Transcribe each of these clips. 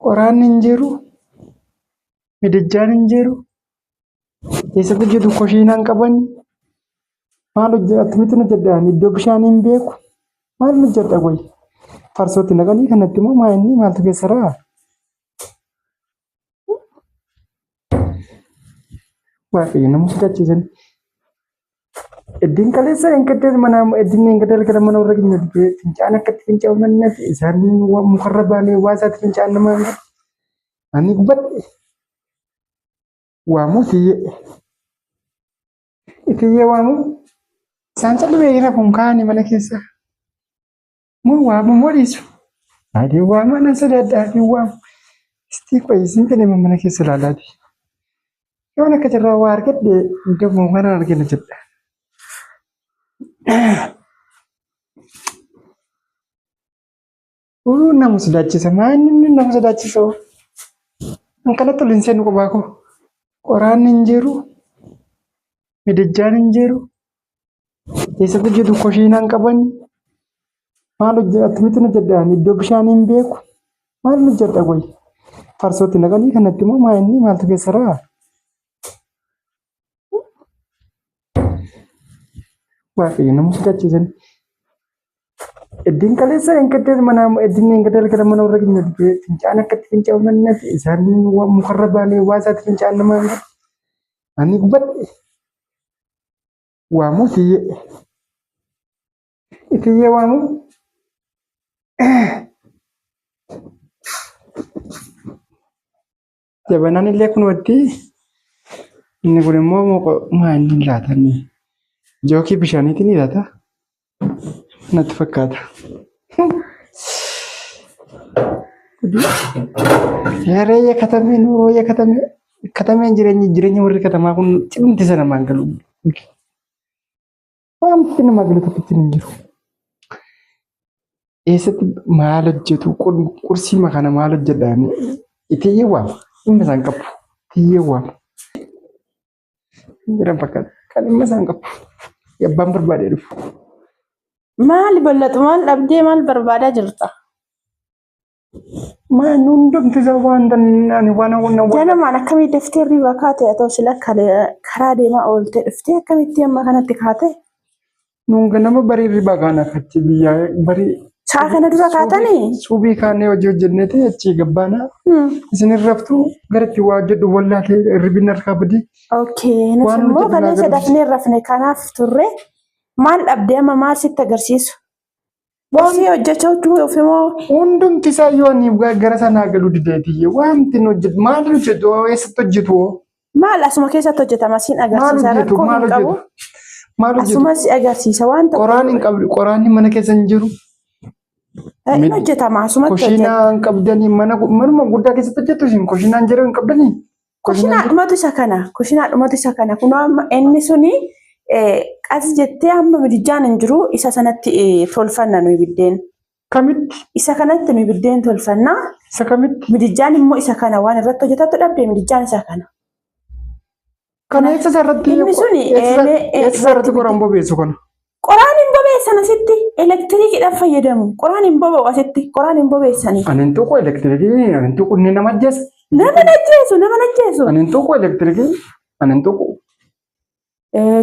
Qoraan hin jiru, miidiyaan hin jiru, keessatti jiru koshiinaan qabani. Maal hojjetamitti nu jedhaan iddoo bishaan hin beeku. Maal nu jedha qoy? Farsootti naqanii kanatti immoo maa inni maaltu keessa raa? Waaqayyo nama sodachiisan. Iddiin kaleessa hin gaddeen mana iddiin hin gaddeen gara mana warra keenya fincaan akkatti fincaa'u mannatti isaan mukarra baanee waa isaatti fincaan namaa hin ani gubbadhe waamu itiyyee waamu isaan callee irra kun kaa'anii mana keessa moo waamu moo dhiisu adii waamu anan sodaadhaa fi waamu istii qoyisiin kan mana keessa ilaalaati yoon akka jirraa waa argadhe gamoo kana argina jedha. Nama sodaachisa maanni nama sodaachisa an kanatti ol hin seenu qophaa koo qoraan hin jiru miidiyaan hin jiru keessatti jiru koshiinaan qabani maal hojjetamitti nu jedhaan iddoo bishaan hin beeku maal nu jedha qoy farsootti naqanii kanatti immoo maa inni maaltu keessa raa? Waaqayyo nama sodachiisan. Iddiin kaleessa hin gaddeen mana iddiin hin gaddeen gara mana warra keenya fincaan akkatti fincaa'u mannatti isaan mukarra baanee waa isaatti fincaan namaa hin ani gubbadhe waamu itiyyee waamu jabanaan illee kun watti inni kun immoo maa inni laatanii jookii bishaaniitiin ni laata natti fakkaata. Reeyya katamee nurooyya katameen jireenya warri katamaa kun cimti sana namaan galu. Waanti nama galu tokkitti hin jiru. Eessatti maal hojjetu qursii makana maal hojjedhaan itiyyee waama dhimma isaan qabu itiyyee waama. Jiran fakkaata kan dhimma isaan qabu. Yabbaan barbaadee dhufu. Maal bal'atu maal dhabdee maal barbaadaa jirta? Maan hundumti isaa waan ani waan jalamaan akkamii daftee riba kaatee atoo sila karaa deemaa oolte dhuftee akkamitti amma kanatti kaatee? Nunga nama barii riba kana kachi biyyaa barii. Saa kana dura kaatanii? Suubii kaanee hojii hojjenneeti achii gabbaana. Isin raftu garatti waa jedhu wallaalee ribin harkaa badii. Okay, nuti immoo kaleessa dafnee rafne kanaaf turre maal dhabdee amma maal sitti agarsiisu? Wanti hojjechaa ofimoo hundumti isaa yoo ani gara sanaa galuu dideetiyyee wanti hojjetu maal hojjetu eessatti hojjetu? Maal asuma keessatti hojjetama siin agarsiisa rakkoo hin qabu. Maal hojjetu? Asuma si agarsiisa waan ta'eef. Qoraan hin qabdu qoraan mana keessa hin jiru. Inni hojjetama asuma hojjetama. Koshiinaan qabdanii manuma guddaa keessatti hojjetu isin koshiinaan jiru hin qabdanii. Koshiinaa dhumatu isa kana. Koshiinaa dhumatu isa kana. Kunoo amma inni suni qas jettee amma miidiyaan hin jiru isa sanatti tolfanna nuyi biddeen. Kamitti? Isa kanatti nuyi biddeen tolfanna. Isa kamitti? Miidiyaan immoo isa kana waan irratti hojjetatu dhabdee miidiyaan isa kana. Kana eessa irratti? Inni suni eessa irratti qoraan bobeessu kana? Qoraan hin bobeessan asitti elektiriikiidhaan fayyadamu. Qoraan hin boba'u asitti qoraan hin bobeessanii. Anin tuqu elektiriikii anin tuqu inni nama ajjeesa. Nama ajjeesu. Anin tuqu elektiriikii anin tuqu.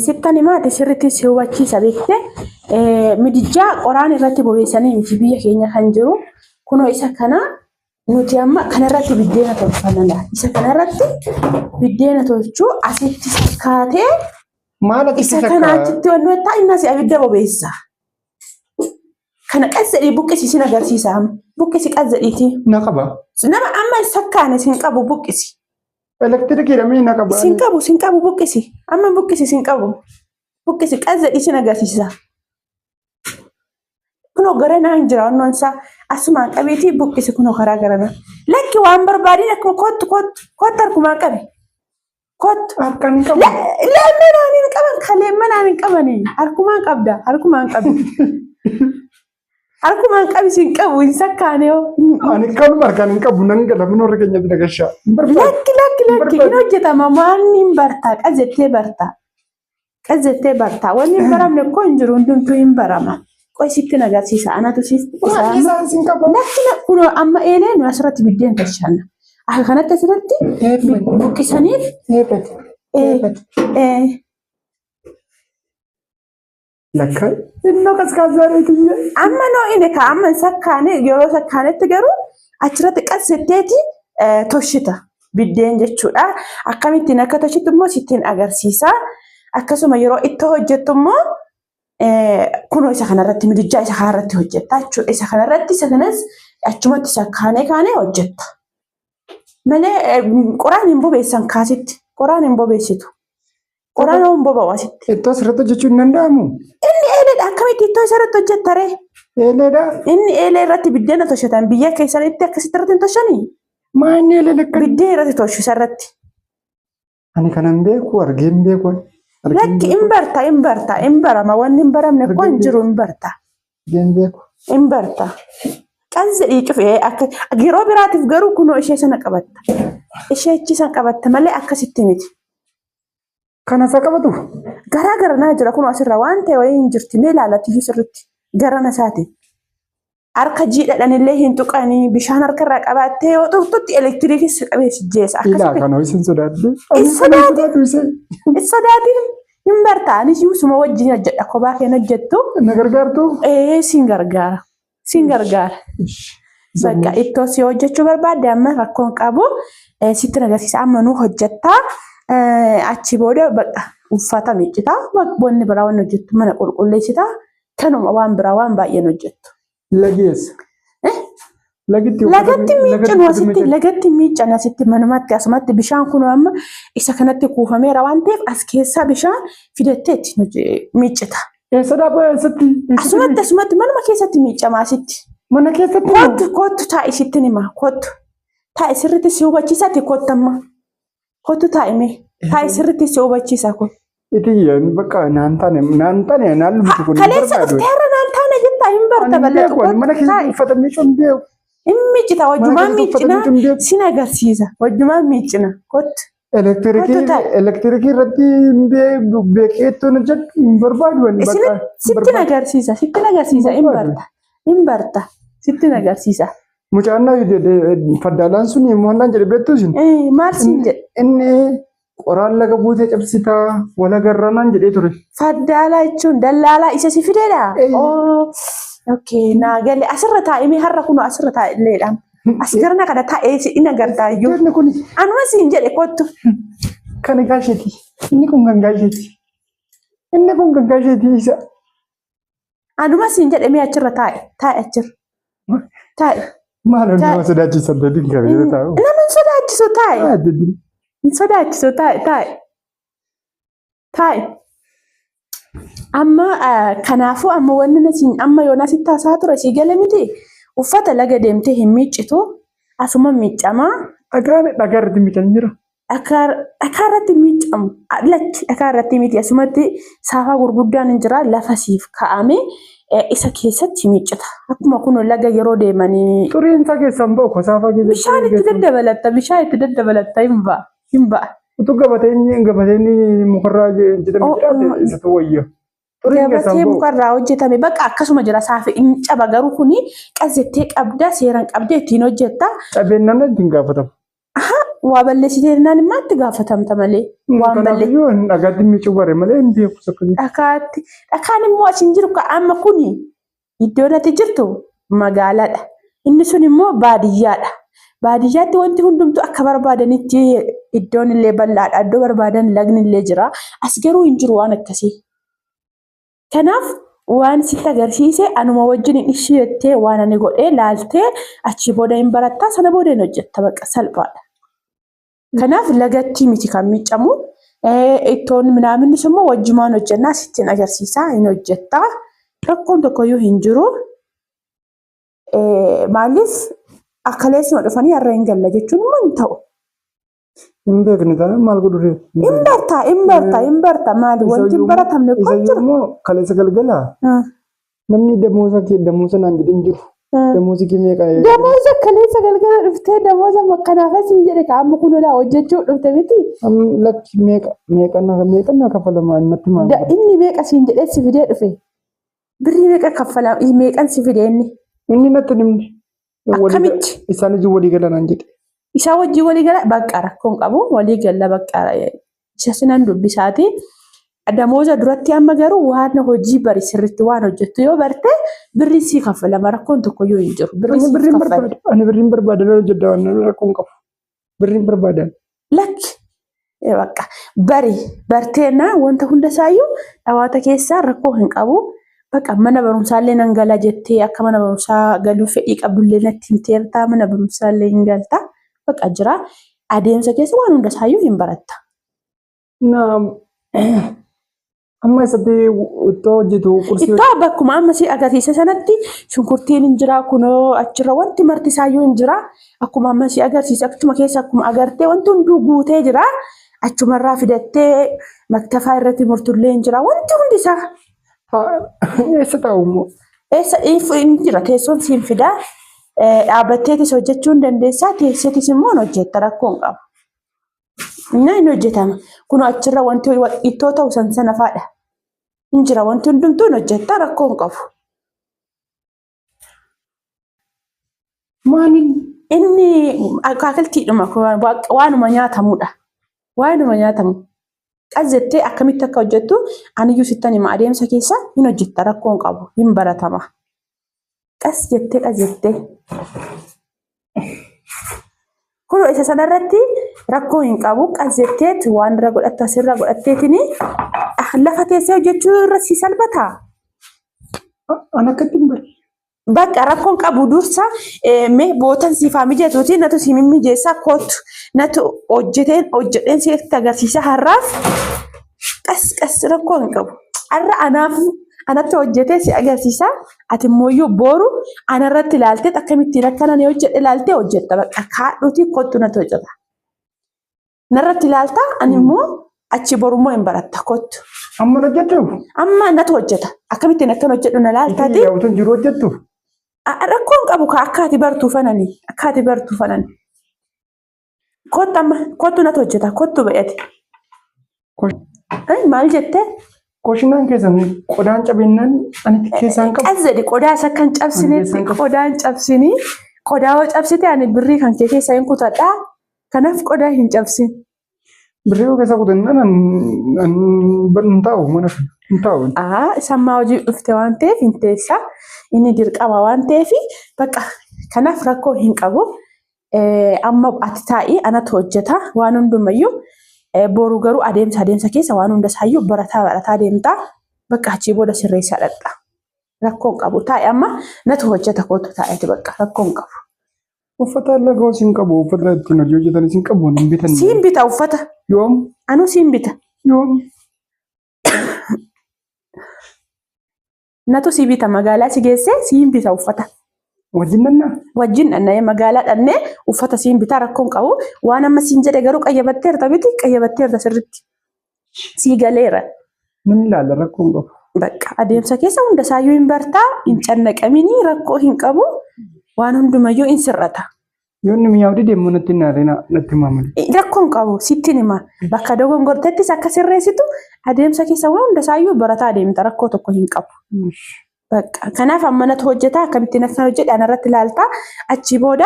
Sittani maati sirriitti si hubachiisa beektee midijaa qoraan irratti bobeessanii miti biyya keenya kan jiru kunoo isa kana nuti amma kanarratti biddeena tolfannaa isa kanarratti biddeena tolchuu asitti sakkaatee isa kana achitti wannoo ta'e innas abidda bobeessa. Kana qazzadhii buqqisi sin agarsiisa buqqisi qazzadhiiti. Na qaba. Nama amma sakkaane sin qabu buqqisi. Elektiriikii dhamee na qaba. Sin qabu buqqisi. Amma buqqisi sin qabu. Buqqisi qazzadhii sin agarsiisa. Kunoo gara naan jira wannoon isaa asumaan qabeetii buqqisi kunoo karaa garana. Lakki waan barbaadin akkuma kottu harkumaan qabe. Kottu. Harkaan qabu. Leemmanaan hin qaban kaleemmanaan hin qabanii harkumaan qabda harkumaan qabu. Harkumaan qabisin qabu hin sakkaane yoo. Ani kanuma harkaan hin qabu nan gala min warra keenyatti nagashaa. Lakki hin hojjetama waan hin bartaa qazzettee bartaa. Qazzettee bartaa wanni hin baramne koo hin jiru hundumtuu hin barama. qoy sitti agarsiisa anatu siif Isaan sin qabu. lakkina kunoo amma eelee nu asirratti biddeen tolchanna akka kanatti asirratti buqqisaniif Lakka innoo kaskaasareetii. amma noo inni ka amma sakkaane yeroo sakkaanetti garuu achirratti qassitteeti tolchita biddeen jechuudha. Akkamittiin akka tolchitu immoo sittiin agarsiisa. Akkasuma yeroo itti hojjettu immoo kunoo isa kanarratti midijaa isa kanarratti hojjetta jechuudha. Isa kanarratti isa kanas achumatti sakkaanee hojjetta. Malee qoraan hin bobeessan kaasitti. Qoraan hin bobeessitu. Qoraan hin boba'u asitti. Ittoo asirratti hojjechuun hin danda'amu. Inni eeleedha. Akkamitti ittoo isarratti hojjetta ree? Eeleedha. Inni eelee irratti biddeena tolchatan biyya keessanitti akkasitti irratti hin tolchanii? Maanni eelee lakka. Biddeen irratti tolchu isarratti. Ani kanan beeku argee hin beeku. Lakki hin barta. Hin barama. Wanni hin baramne koo hin jiru hin barta. Argee hin beeku. Hin barta. Qansi cufee akka yeroo biraatiif garuu kunoo ishee sana qabatta. Ishee achiisan qabatta malee akkasitti miti. Kana isa qabatu. Garaa naa jira kunoo asirra waan ta'e wayii hin jirti mee ilaalatiyyuu sirriitti garana isaati. Harka jiidhaan illee hin tuqanii bishaan harkarraa qabaattee yoo turtutti elektiriikis qabeessi jeessa. Ilaa kana isin sodaadde. Is sodaatiin hin barta anis suma wajjin hojjedha kophaa keen hojjettu. Na gargaartu. Sin gargaara. Bakka ittoo si hojjechuu barbaadde amma rakkoon qabu sitti agarsiisa amma nuu hojjettaa. Achi booda bakka uffata miiccitaa wanni biraa waan hojjettu mana qulqulleessitaa kanuma waan biraa waan baay'een hojjettu. Lageessa. Lagatti miiccan asitti manumatti asumatti bishaan kun amma isa kanatti kuufameera waan ta'eef as keessaa bishaan fidatteetti miiccita. Asumatti manuma keessatti miiccama asitti. Mana keessatti. Kottu taa'i sitti nima kottu. Taa'i sirriitti si hubachiisaati kottamma. Kottu taa'ime. Taa'i sirriitti si hubachiisa kun. Itiyyaan bakka naan taane naan lumtu kun. Kaleessa dhufteerra naan taane jettaa hin barta bal'atu. Mana keessatti uffata miiccuun beeku. Hin miiccita wajjumaan miiccina sin agarsiisa wajjumaan miiccina kottu. Elektirikii irratti beekeettoon hojjetu hin barbaadu. Sittin agarsiisa hin barta sittin agarsiisa. Mucaan faddaalaan sun mo'annaan jedhe beektu isin. Maal siin jedhe? Inni qoraan laga buutee cabsitaa wal agarranaan jedhee ture. Faddaalaa jechuun dallaalaa isa si fideedha. Okay, naa galee asirra taa'imee har'a kun asirra taa'illeedhaan. As garana kana taa'ee inni agartaa iyyuu. Anuma siin jedhe kottu. Kan gaasheeti. Inni kun kan gaasheeti isa. Anuma siin jedhe mee achirra taa'e achirra. Taa'e. Maal nama sodaachisan dadin qabee taa'u. Nama sodaachisu taa'e. Sodaachisu taa'e. Amma kanaafuu amma wanni amma yoona sitti haasaa ture sii gale miti uffata laga deemtee hin miiccitu asuma miiccamaa. Dhagaa irratti miiccan jira. Dhagaa irratti miiccamu lachi dhagaa irratti miti asumatti saafaa gurguddaan hin jira lafa siif kaa'ame isa keessatti miiccita. Akkuma kun laga yeroo deemanii. Xuriin isaa keessaan ba'u saafaa keessatti. Bishaan itti daddabalatta hin ba'a. Utuu gabateen mukarraa jedhamu jiraate isa wayya. Gabatee mukarraa hojjetame bakka akkasuma jira saafii hin caba garuu kuni qazettee qabda seeraan qabdee ittiin hojjetta. Cabeennan ittiin gaafatamu. Waa balleessitee naan immoo itti gaafatamta malee. Waan balleessitee. Dhagaatti miicuu bare malee hin beeku sakkatti. Dhakaan immoo asin jiru amma kuni iddoon ati jirtu magaalaadha. Inni sun immoo baadiyyaadha. Baadiyyaatti wanti hundumtuu akka barbaadanitti iddoon illee bal'aadha. Iddoo barbaadan lagni illee jira. As garuu hin jiru waan akkasii. Kanaaf waan sitti agarsiise anuma wajjin isheettee waan ani godhee laaltee achi booda hin barattaa sana booda hin hojjetta bakka salphaadha. Kanaaf lagatti miti kan miiccamu. Ittoon minaaminnis immoo wajjumaan hojjennaa sittiin agarsiisaa hin hojjettaa. Rakkoon tokkoyyuu hin jiru. Maaliif akkaleessuma dhufanii har'a hin galla jechuun immoo hin ta'u. Hin beekne taane maal godhuree? Hin barta maali wanti hin baratamne kun jiru. Isa immoo kaleessa galgalaa. Namni damoosa naan jedhe hin jiru. Damoosi meeqa? Damoosa kaleessa galgala dhuftee damoosa makkanaafas hin jedhe amma kun olaa hojjechuu dhufte miti. Lakki meeqa na kafalamaa natti maal? Inni meeqa siin jedhee si fidee dhufe. Birrii meeqa kaffala meeqan si fide inni? Inni natti nimni. Akkamitti? Isaan ijji walii galan jedhe. Isaa wajjin walii gala bakka rakkoon qabu walii gala bakka isa sinan dubbisaati. Damooza duratti amma garuu waan hojii bari sirriitti waan hojjettu yoo barte birrii sii kaffalama rakkoon tokko yoo hin jiru. Ani birriin barbaadan hojjedha waan rakkoon qabu. Birriin barbaadan. Lakki bakka bari barteenna wanta hundasaayyuu dhawaata keessaa rakkoo hin qabu. Bakka mana barumsaallee nan gala jettee akka mana barumsaa galuu fedhii qabdullee natti himteerta mana barumsaallee hin galta. Bakka jira adeemsa keessa waan hundasaayyuu hin baratta. Amma isatti ittoo hojjetu qursii. Ittoo bakkuma amma si agarsiisa sanatti shunkurtiin hin jira kunoo achirra wanti marti isaayyuu hin jira. Akkuma amma si agarsiisa akkuma keessa akkuma agartee wanti hunduu guutee jira. Achumarraa fidattee maktafaa irratti murtullee hin jira wanti hundi isaa. Eessa taa'u immoo? Eessa hin jira teessoon siin fidaa. Dhaabbatteetis hojjechuu hin dandeessaa teesseetis immoo hojjetta rakkoon qabu. Inni hojjetama. Kun achirra wanti ittoo ta'u sana faadha. Hin jira wanti hundumtuun hojjetta rakkoon qabu. Maaliin? Inni akaakaltiidhuma waanuma nyaatamudha. Waanuma nyaatamu. Qazettee akkamitti akka hojjettu aniyyuu sittan hima adeemsa keessa hin hojjetta rakkoon qabu hin baratama. Qas jettee. Kun isa sanarratti rakkoo hin qabu qas jetteet waan irra godhattu asirra godhatteetini lafa teessee hojjechuu irra si salphata. Ana akkatti hin bari. Bakka rakkoon qabu dursa mee bootan siifaa mijatuuti natu si mijeessaa kootu natu hojjeteen sitti agarsiisa har'aaf qas rakkoo hin qabu. Har'a anatti hojjetee si agarsiisa ati immoo booru anarratti ilaaltee akkamittiin akkanan hojjedhe ilaaltee hojjetta bakka kaadhuuti kottu natu hojjeta. Narratti ilaalta ani immoo achi borummoo hin baratta kottu. Amma hojjettu? Amma natu hojjeta. Akkamittiin akkan hojjedhu na laaltaati. Itti yaa'uutu jiru hojjettu? Rakkoon qabu akkaati bartuu fanani. Kottu natu hojjeta kottu ba'eeti. Maal jettee? Koshinaan keessan qodaan cabinaan ani keessaan qabu. Azadi qodaa isa kan cabsinetti qodaan cabsini qodaa yoo cabsite ani birrii kan kee keessa hin kutadha. Kanaaf qodaa hin cabsin. Birrii yoo keessa kutannaan hin taa'u mana hin taa'u. Sammaa hojii dhufte waan ta'eef hin teessa. Inni dirqama waan ta'eef bakka kanaaf rakkoo hin qabu. Amma ati taa'ii anatu hojjeta waan hundumayyuu. Boru garuu adeemsa keessa waan hundasaayyuu barataa deemtaa bakka achii booda sirreessaa dhadha. Rakkoon qabu taa'e amma natu hojjeta kootu taa'eeti bakka rakkoon qabu. Uffata lagoo siin qabu uffata ittiin hojii hojjetan siin qabu hin bitan. Siin bita uffata. Yoom? Anuu siin bita. Yoom? Natu si bita magaalaa si geessee siin bita uffata. Wajjin dhannaa? Wajjin dhannee magaalaa dhannee uffata siin bitaa rakkoon qabu waan amma siin jedhe garuu qayyabatteerta miti qayyabatteerta sirriitti. Sii galeera. Namni ilaala rakkoon qabu. Bakka adeemsa keessa hundasaayyuu hin bartaa hin cannaqamini rakkoo hin qabu waan hundumayyuu hin sirrata. Yoo inni mi'aawdi deemu natti maamala. Rakkoon qabu sitti hima bakka dogongorteettis akka sirreessitu adeemsa keessa waan hundasaayyuu barataa deemta rakkoo tokko hin qabu. Bakka kanaaf amma natu hojjetaa akkamittiin akkan hojjedhe anarratti ilaaltaa achi booda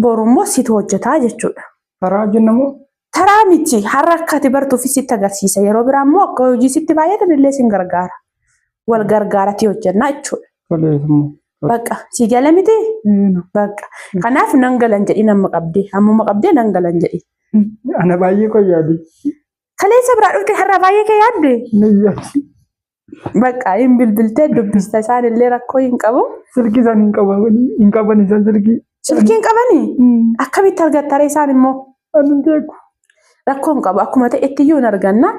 borummoo situ hojjetaa jechuudha. Taraa hojjennamoo? Taraa miti har'a akka ati bartuuf sitti agarsiisa yeroo biraa immoo akka hojii sitti baay'atan illee sin gargaara. Wal gargaarati hojjennaa jechuudha. Bakka si gala miti? Bakka kanaaf nan galan jedhi nama qabdee ammuma qabdee nan galan jedhi. Ana baay'ee koyyaadhi. Kaleessa biraa dhufte har'a baay'ee kee yaadde? Bakka hin bilbiltee dubbista isaan illee rakkoo hin qabu. Silkii isaan hin qaban isaan silkii. Silkii hin qabanii? Akkamitti argattare isaan immoo? Ani beeku. Rakkoo hin qabu akkuma ta'etti iyyuu hin arganna.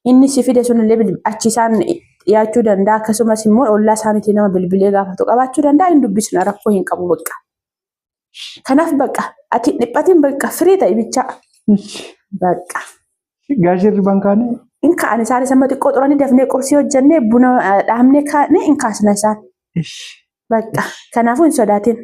Inni si fide sun illee achi isaan dhiyaachuu danda'a akkasumas immoo ollaa isaaniitii nama bilbilee gaafatu qabaachuu danda'a hin dubbisna rakkoo hin qabu bakka. Kanaaf bakka ati dhiphatiin bakka firii ta'e bichaa. Bakka. Gaashirri bankaanii. In ka'an isaan isa xiqqoo xuranii dafnee qursii hojjennee buna dhaabnee kaa'nee in kaasna isaan. Bakka kanaafuu hin sodaatin.